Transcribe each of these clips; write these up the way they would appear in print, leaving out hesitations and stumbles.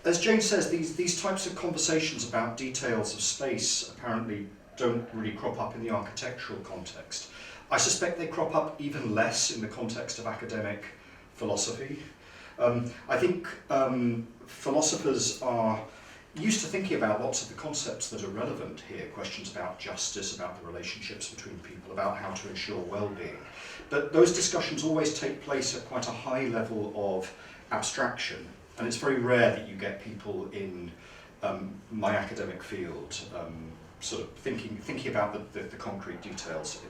As Jane says, these types of conversations about details of space apparently don't really crop up in the architectural context. I suspect they crop up even less in the context of academic philosophy. I think philosophers are used to thinking about lots of the concepts that are relevant here, questions about justice, about the relationships between people, about how to ensure well-being. But those discussions always take place at quite a high level of abstraction, and it's very rare that you get people in my academic field sort of thinking about the concrete details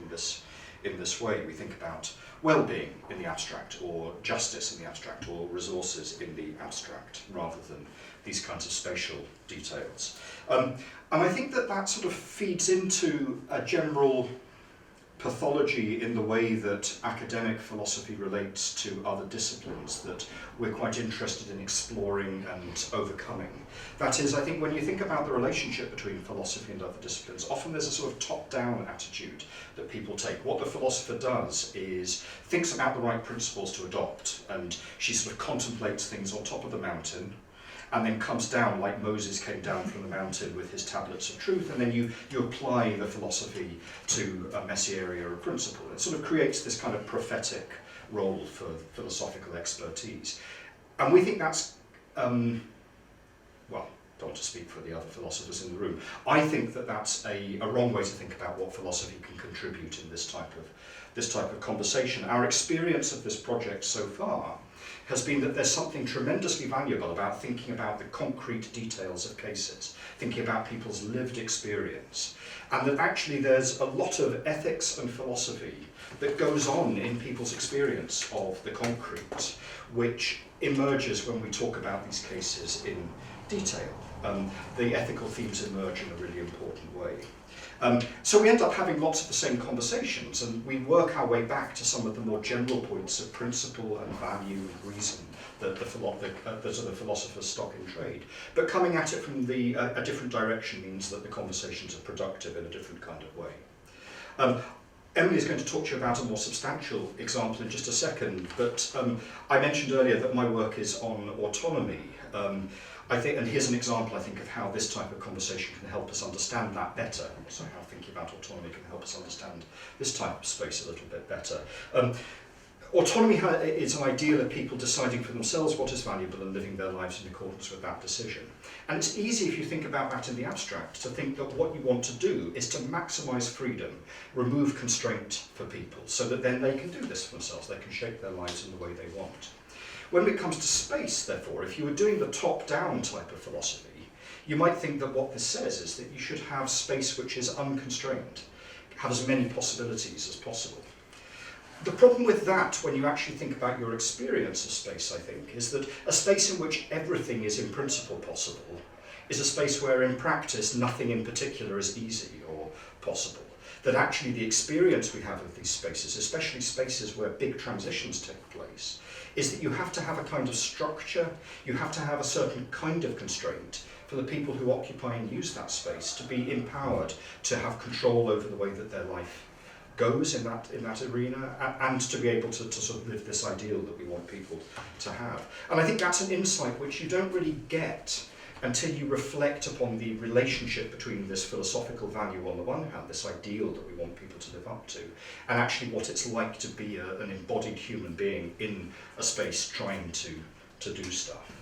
in this way. We think about well-being in the abstract, or justice in the abstract, or resources in the abstract, rather than these kinds of spatial details. And I think that sort of feeds into a general pathology in the way that academic philosophy relates to other disciplines that we're quite interested in exploring and overcoming. That is, I think when you think about the relationship between philosophy and other disciplines, often there's a sort of top-down attitude that people take. What the philosopher does is thinks about the right principles to adopt, and she sort of contemplates things on top of the mountain, and then comes down like Moses came down from the mountain with his tablets of truth, and then you apply the philosophy to a messy area of principle. It sort of creates this kind of prophetic role for philosophical expertise. And we think that's, well, don't want to speak for the other philosophers in the room. I think that that's a wrong way to think about what philosophy can contribute in this type of conversation. Our experience of this project so far has been that there's something tremendously valuable about thinking about the concrete details of cases, thinking about people's lived experience, and that actually there's a lot of ethics and philosophy that goes on in people's experience of the concrete, which emerges when we talk about these cases in detail. The ethical themes emerge in a really important way. So we end up having lots of the same conversations, and we work our way back to some of the more general points of principle and value and reason that the sort of philosopher's stock in trade. But coming at it from a different direction means that the conversations are productive in a different kind of way. Emily is going to talk to you about a more substantial example in just a second, but I mentioned earlier that my work is on autonomy. I think, and here's an example, I think, of how this type of conversation can help us understand that better. So how thinking about autonomy can help us understand this type of space a little bit better. Autonomy is an ideal of people deciding for themselves what is valuable and living their lives in accordance with that decision. And it's easy, if you think about that in the abstract, to think that what you want to do is to maximise freedom, remove constraint for people, so that then they can do this for themselves, they can shape their lives in the way they want. When it comes to space, therefore, if you were doing the top-down type of philosophy, you might think that what this says is that you should have space which is unconstrained, have as many possibilities as possible. The problem with that, when you actually think about your experience of space, I think, is that a space in which everything is in principle possible is a space where in practice nothing in particular is easy or possible. That actually the experience we have of these spaces, especially spaces where big transitions take place, is that you have to have a kind of structure, you have to have a certain kind of constraint for the people who occupy and use that space to be empowered to have control over the way that their life goes in that arena, and to be able to sort of live this ideal that we want people to have. And I think that's an insight which you don't really get until you reflect upon the relationship between this philosophical value on the one hand, this ideal that we want people to live up to, and actually what it's like to be an embodied human being in a space trying to do stuff.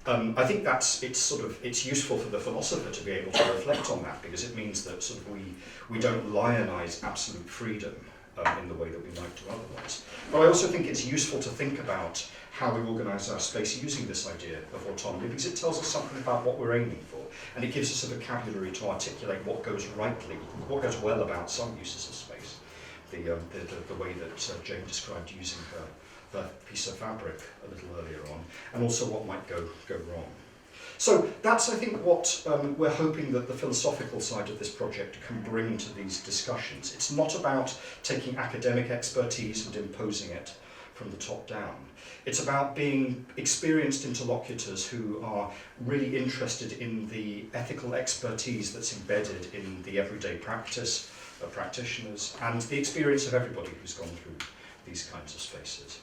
I think it's useful for the philosopher to be able to reflect on that, because it means that sort of we don't lionize absolute freedom in the way that we might do otherwise. But I also think it's useful to think about how we organise our space using this idea of autonomy, because it tells us something about what we're aiming for, and it gives us a vocabulary to articulate what goes well about some uses of space. The way that Jane described using the piece of fabric a little earlier on, and also what might go wrong. So that's, I think, what we're hoping that the philosophical side of this project can bring to these discussions. It's not about taking academic expertise and imposing it from the top down. It's about being experienced interlocutors who are really interested in the ethical expertise that's embedded in the everyday practice of practitioners and the experience of everybody who's gone through these kinds of spaces.